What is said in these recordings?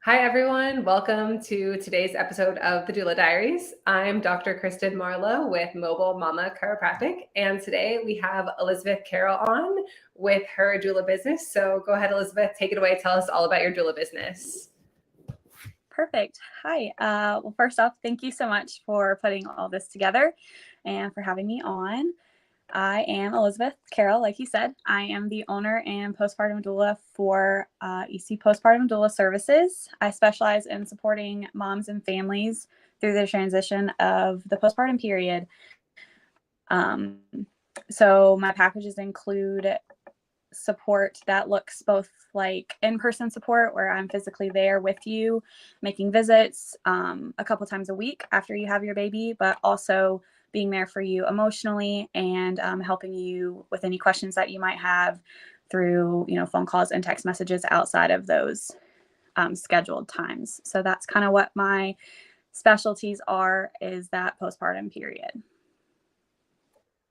Hi, everyone. Welcome to today's episode of the Doula Diaries. I'm Dr. Kristen Marlowe with Mobile Mama Chiropractic, and today we have Elizabeth Carroll on with her doula business. So go ahead, Elizabeth, take it away. Tell us all about your doula business. Perfect. Hi. Well, first off, thank you so much for putting all this together and for having me on. I am Elizabeth Carroll, like you said. I am the owner and postpartum doula for EC Postpartum Doula Services. I specialize in supporting moms and families through the transition of the postpartum period. So my packages include support that looks both like in-person support where I'm physically there with you, making visits a couple times a week after you have your baby, but also being there for you emotionally and helping you with any questions that you might have through, phone calls and text messages outside of those scheduled times. So that's kind of what my specialties are, is that postpartum period.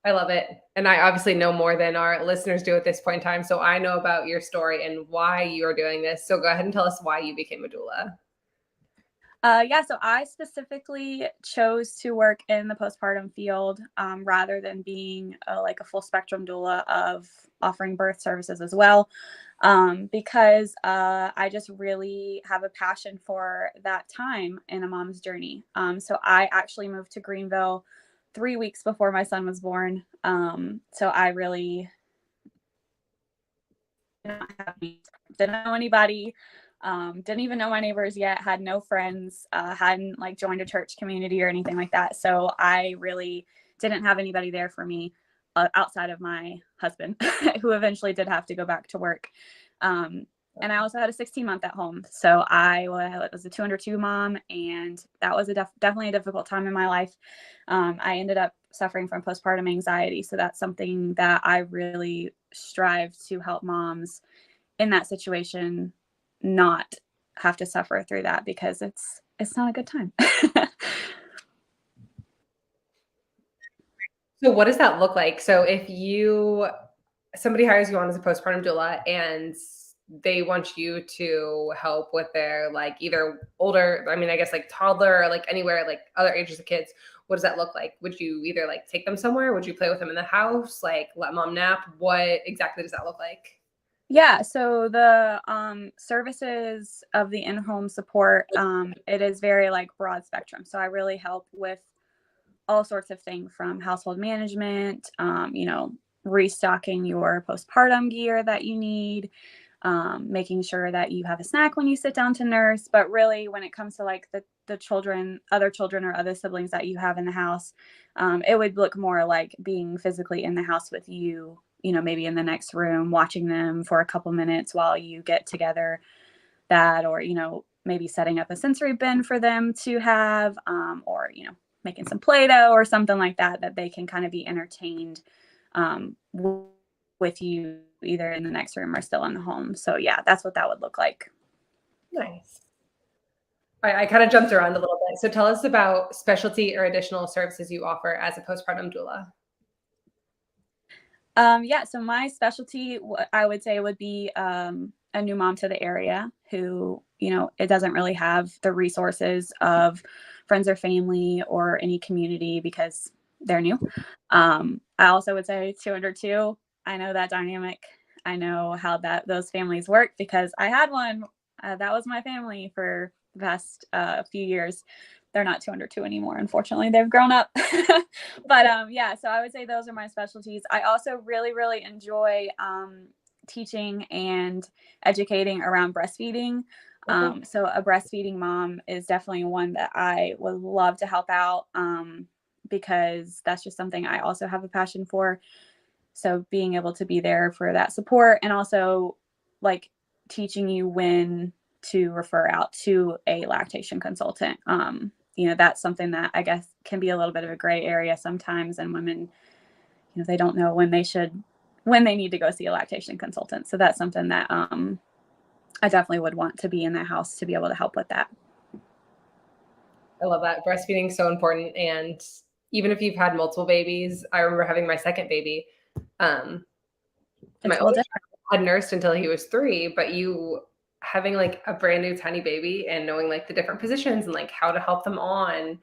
I love it. And I obviously know more than our listeners do at this point in time. So I know about your story and why you're doing this. So go ahead and tell us why you became a doula. So I specifically chose to work in the postpartum field rather than being a full spectrum doula of offering birth services as well, because I just really have a passion for that time in a mom's journey. So I actually moved to Greenville 3 weeks before my son was born. So I really didn't know anybody. Didn't even know my neighbors yet, had no friends, hadn't joined a church community or anything like that. So I really didn't have anybody there for me outside of my husband, who eventually did have to go back to work. And I also had a 16-month at home. So I was a 2 under 2 mom, and that was definitely a difficult time in my life. I ended up suffering from postpartum anxiety. So that's something that I really strive to help moms in that situation not have to suffer through that, because it's not a good time. So what does that look like? So if somebody hires you on as a postpartum doula and they want you to help with their either older, I guess toddler, or anywhere, other ages of kids, what does that look like? Would you either take them somewhere? Would you play with them in the house? Let mom nap? What exactly does that look like? Yeah, so the services of the in-home support, it is very broad spectrum. So I really help with all sorts of things, from household management, restocking your postpartum gear that you need, making sure that you have a snack when you sit down to nurse. But really, when it comes to the children, other children or other siblings that you have in the house, it would look more like being physically in the house with you, maybe in the next room, watching them for a couple minutes while you get together that, or, maybe setting up a sensory bin for them to have, or, making some Play-Doh or something like that, that they can kind of be entertained with you either in the next room or still in the home. So yeah, that's what that would look like. Nice. All right, I kind of jumped around a little bit. So tell us about specialty or additional services you offer as a postpartum doula. So my specialty, I would say, would be a new mom to the area who, it doesn't really have the resources of friends or family or any community because they're new. I also would say 2 under 2. I know that dynamic. I know how those families work because I had one. That was my family for the past few years. They're not 2 under 2 anymore. Unfortunately, they've grown up. But so I would say those are my specialties. I also really, really enjoy teaching and educating around breastfeeding. So a breastfeeding mom is definitely one that I would love to help out because that's just something I also have a passion for. So being able to be there for that support, and also teaching you when to refer out to a lactation consultant. That's something that I guess can be a little bit of a gray area sometimes, and women, they don't know when they need to go see a lactation consultant. So that's something that I definitely would want to be in that house to be able to help with that. I love that. Breastfeeding is so important. And even if you've had multiple babies, I remember having my second baby. My oldest had nursed until he was 3, but you having like a brand new tiny baby and knowing like the different positions and like how to help them on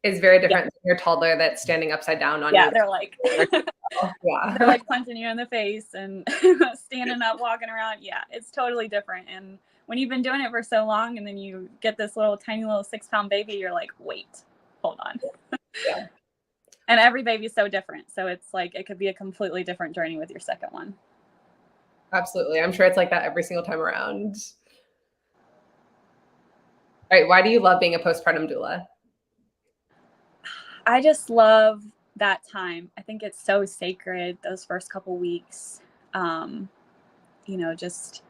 is very Yeah. different than your toddler that's standing upside down on Yeah, you. they're like they're Yeah. like punching you in the face and standing up, walking around. Yeah, it's totally different. And when you've been doing it for so long and then you get this little tiny little 6-pound baby, you're like, wait, hold on. Yeah. And every baby's so different. So it's like it could be a completely different journey with your second one. Absolutely. I'm sure it's like that every single time around. All right. Why do you love being a postpartum doula? I just love that time. I think it's so sacred, those first couple weeks. Just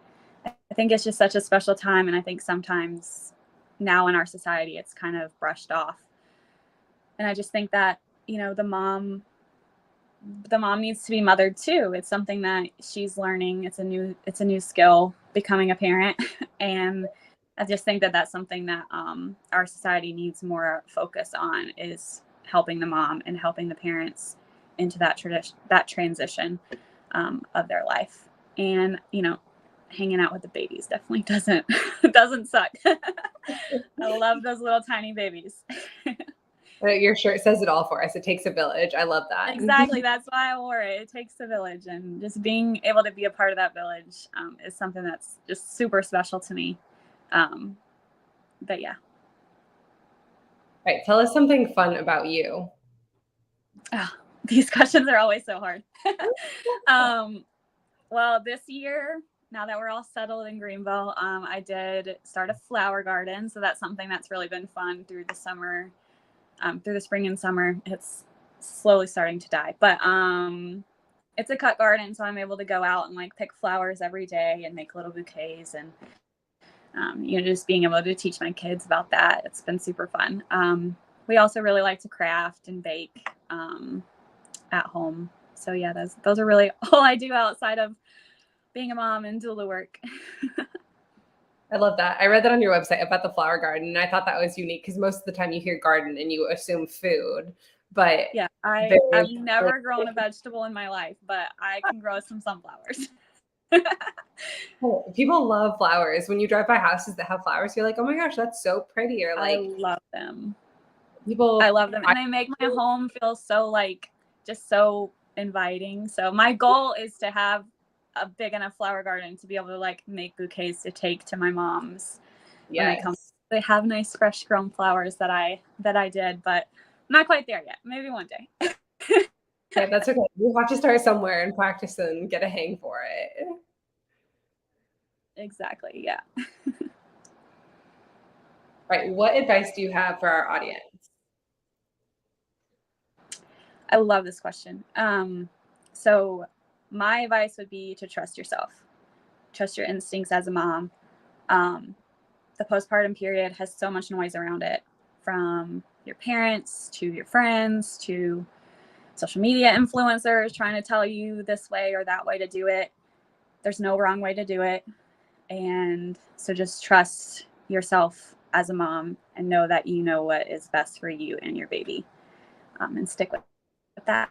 I think it's just such a special time. And I think sometimes now in our society, it's kind of brushed off. And I just think that, the mom needs to be mothered too. It's something that she's learning. It's a new skill, becoming a parent. And I just think that that's something that our society needs more focus on, is helping the mom and helping the parents into that transition of their life. And, hanging out with the babies definitely doesn't suck. I love those little tiny babies. Your shirt says it all for us. It takes a village. I love that. Exactly. That's why I wore it. It takes a village, and just being able to be a part of that village is something that's just super special to me. But yeah. All right. Tell us something fun about you. Oh, these questions are always so hard. Well, this year, now that we're all settled in Greenville, I did start a flower garden. So that's something that's really been fun through the summer, through the spring and summer. It's slowly starting to die, but it's a cut garden. So I'm able to go out and like pick flowers every day and make little bouquets, and just being able to teach my kids about that. It's been super fun. We also really like to craft and bake at home. So yeah, those are really all I do outside of being a mom and doula work. I love that. I read that on your website about the flower garden, and I thought that was unique because most of the time you hear garden and you assume food, but Yeah, I've never grown a vegetable in my life, but I can grow some sunflowers. People love flowers. When you drive by houses that have flowers, you're like, oh my gosh, that's so pretty. Or like, I love them. people, I love them, and they make my home feel so just so inviting. So my goal is to have a big enough flower garden to be able to make bouquets to take to my mom's when they come. They have nice fresh grown flowers that I did, but I'm not quite there yet. Maybe one day. Yeah, that's okay. You have to start somewhere and practice and get a hang for it. Exactly. Yeah. Right. What advice do you have for our audience? I love this question. So my advice would be to trust yourself, trust your instincts as a mom. The postpartum period has so much noise around it, from your parents to your friends to social media influencers trying to tell you this way or that way to do it. There's no wrong way to do it. And so just trust yourself as a mom and know that you know what is best for you and your baby, and stick with that.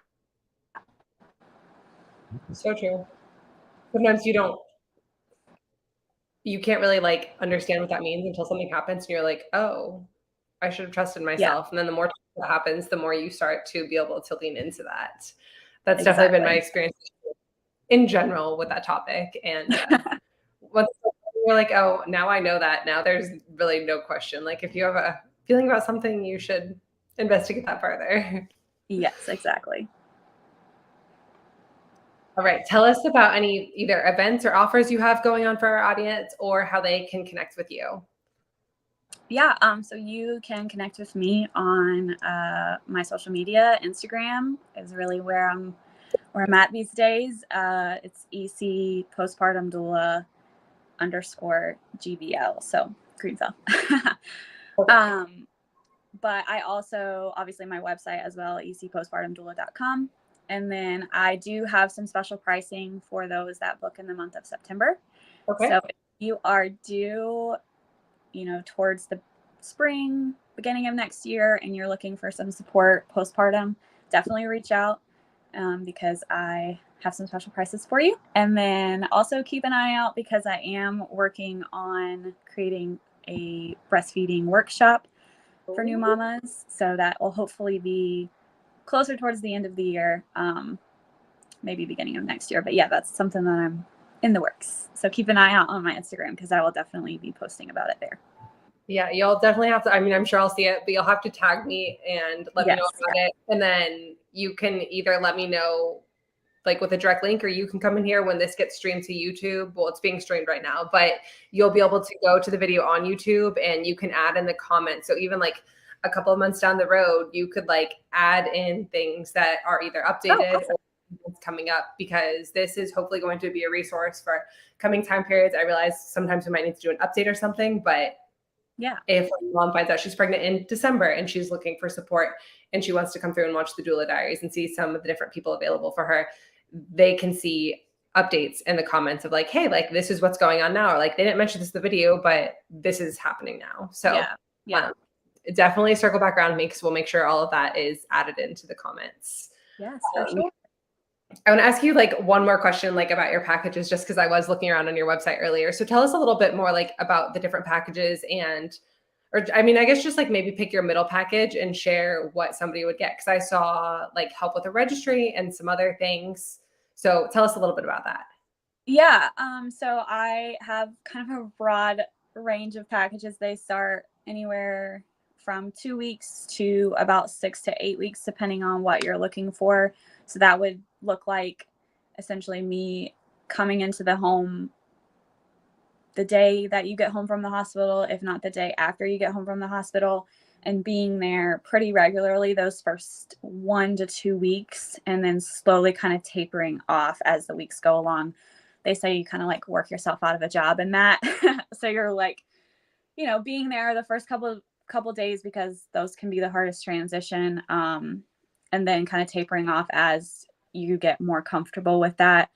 So true. Sometimes you can't really understand what that means until something happens and you're like, oh, I should have trusted Yeah, myself. And then the more that happens, the more you start to be able to lean into that. That's definitely been my exactly. experience in general with that topic. And once you're like, oh, now I know that. Now there's really no question. Like if you have a feeling about something, you should investigate that further. Yes, exactly. All right. Tell us about any either events or offers you have going on for our audience, or how they can connect with you. Yeah, so you can connect with me on my social media. Instagram is really where I'm at these days. It's EC postpartum doula _GVL. So Greenville. But I also, obviously, my website as well, ecpostpartumdoula.com. And then I do have some special pricing for those that book in the month of September. Okay. So if you are due, towards the spring, beginning of next year, and you're looking for some support postpartum, definitely reach out. because I have some special prices for you. And then also keep an eye out because I am working on creating a breastfeeding workshop for new mamas. So that will hopefully be closer towards the end of the year, maybe beginning of next year. But yeah, that's something that I'm in the works. So keep an eye out on my Instagram because I will definitely be posting about it there. Yeah, you'll definitely have to. I mean, I'm sure I'll see it, but you'll have to tag me and let me know about it. And then you can either let me know like with a direct link, or you can come in here when this gets streamed to YouTube. Well, it's being streamed right now, but you'll be able to go to the video on YouTube and you can add in the comments. So even like a couple of months down the road, you could like add in things that are either updated or coming up, because this is hopefully going to be a resource for coming time periods. I realize sometimes we might need to do an update or something, but yeah, if a mom finds out she's pregnant in December and she's looking for support and she wants to come through and watch the Doula Diaries and see some of the different people available for her, they can see updates in the comments of like, hey, like this is what's going on now. Or like they didn't mention this in the video, but this is happening now. So definitely circle back around me because we'll make sure all of that is added into the comments. Yes, for sure. I want to ask you like one more question, like about your packages, just because I was looking around on your website earlier. So tell us a little bit more like about the different packages or I mean, I guess just like maybe pick your middle package and share what somebody would get. Cause I saw like help with a registry and some other things. So tell us a little bit about that. Yeah. So I have kind of a broad range of packages. They start anywhere from 2 weeks to about 6 to 8 weeks, depending on what you're looking for. So that would look like essentially me coming into the home the day that you get home from the hospital, if not the day after you get home from the hospital, and being there pretty regularly those first 1 to 2 weeks, and then slowly kind of tapering off as the weeks go along. They say you kind of like work yourself out of a job in that. So you're like, you know, being there the first couple days because those can be the hardest transition, and then kind of tapering off as you get more comfortable with that,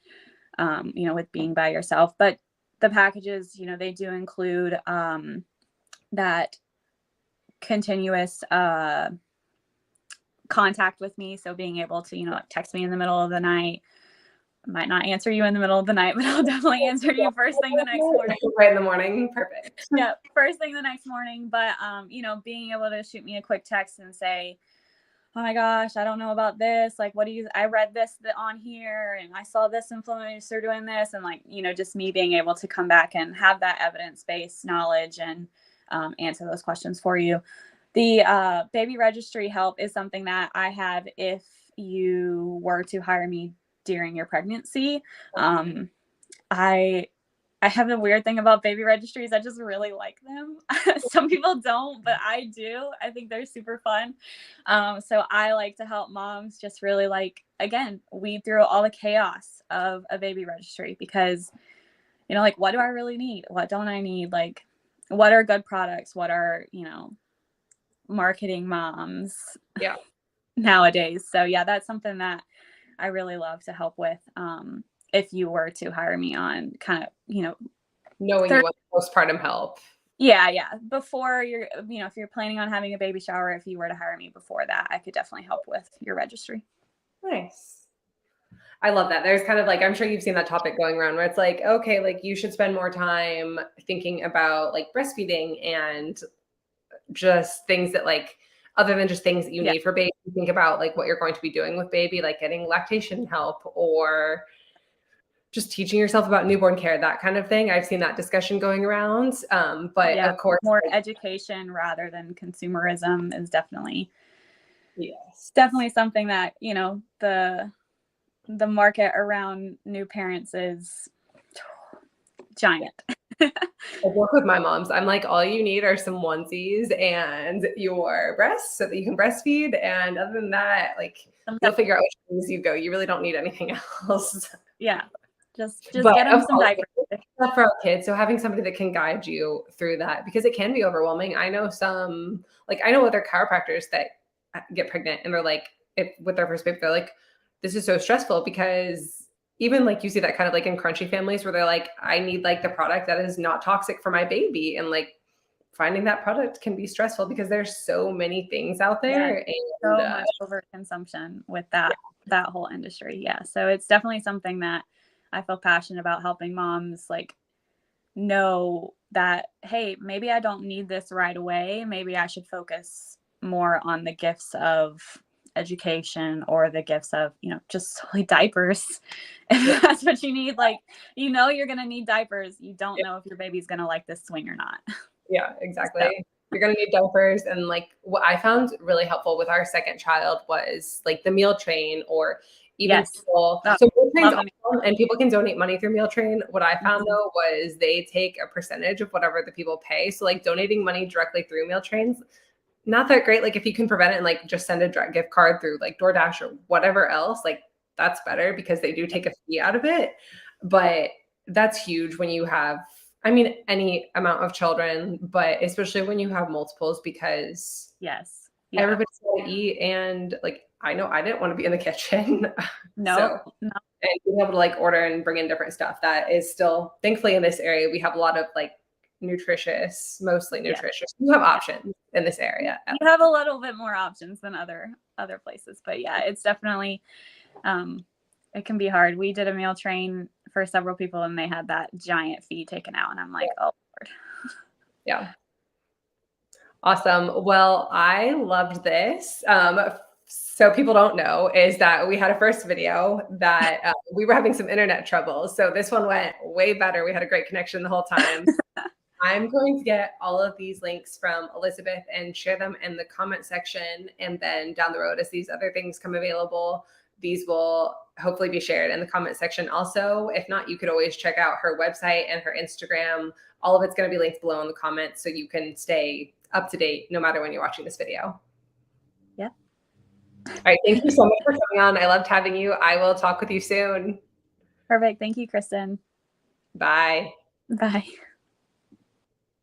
you know, with being by yourself. But the packages, you know, they do include that continuous contact with me. So being able to, you know, text me in the middle of the night. I might not answer you in the middle of the night, but I'll definitely answer you first thing the next morning. Right in the morning. Perfect. Yeah, first thing the next morning. But you know, being able to shoot me a quick text and say, oh my gosh, I don't know about this. Like, I read this on here and I saw this influencer doing this. And like, you know, just me being able to come back and have that evidence-based knowledge and answer those questions for you. The baby registry help is something that I have if you were to hire me during your pregnancy. I have a weird thing about baby registries. I just really like them. Some people don't, but I do. I think they're super fun. So I like to help moms just really like, again, weed through all the chaos of a baby registry because, you know, like, what do I really need? What don't I need? Like, what are good products? What are, you know, marketing moms nowadays? So yeah, that's something that I really love to help with. If you were to hire me on kind of, you know, knowing you want postpartum help. Yeah. Before you're, you know, if you're planning on having a baby shower, if you were to hire me before that, I could definitely help with your registry. Nice. I love that. There's kind of like, I'm sure you've seen that topic going around where it's like, okay, like you should spend more time thinking about like breastfeeding and just things that like, other than just things that you need for baby, think about like what you're going to be doing with baby, like getting lactation help or just teaching yourself about newborn care, that kind of thing. I've seen that discussion going around. But of course, more education rather than consumerism is definitely something that, you know, the market around new parents is giant. I work with my moms. I'm like, all you need are some onesies and your breasts so that you can breastfeed. And other than that, like you'll figure out which things you go. You really don't need anything else. Yeah. Just get them some diapers for our kids. So having somebody that can guide you through that, because it can be overwhelming. I know other chiropractors that get pregnant and they're like, with their first baby, they're like, this is so stressful because even like you see that kind of like in crunchy families where they're like, I need like the product that is not toxic for my baby. And like, finding that product can be stressful because there's so many things out Yeah, there. And so much overconsumption with that whole industry. Yeah. So it's definitely something that I feel passionate about, helping moms like know that, hey, maybe I don't need this right away. Maybe I should focus more on the gifts of education or the gifts of, just solely diapers. If that's what you need, like, you're going to need diapers. You don't know if your baby's going to like this swing or not. Yeah, exactly. So, You're going to need diapers. And like what I found really helpful with our second child was like the meal train, or even yes. people. Oh, So meal train's love them. awesome, and people can donate money through meal train. What I found Mhm. though was they take a percentage of whatever the people pay. So like donating money directly through meal trains, not that great. Like if you can prevent it and like just send a direct gift card through like DoorDash or whatever else, like that's better because they do take a fee out of it. But that's huge when you have, I mean, any amount of children, but especially when you have multiples, because Yes. Yeah. everybody's got to eat. And like, I know I didn't want to be in the kitchen. No. And being able to like order and bring in different stuff, that is still, thankfully in this area, we have a lot of like mostly nutritious. You have options in this area. You have a little bit more options than other places, but yeah, it's definitely, it can be hard. We did a meal train for several people and they had that giant fee taken out, and I'm like, oh Lord. Yeah. Awesome. Well, I loved this. So people don't know is that we had a first video that we were having some internet trouble. So this one went way better. We had a great connection the whole time. I'm going to get all of these links from Elizabeth and share them in the comment section. And then down the road, as these other things come available, these will hopefully be shared in the comment section also. If not, you could always check out her website and her Instagram. All of it's going to be linked below in the comments so you can stay up to date no matter when you're watching this video. Yeah. All right. Thank you so much for coming on. I loved having you. I will talk with you soon. Perfect. Thank you, Kristen. Bye. Bye.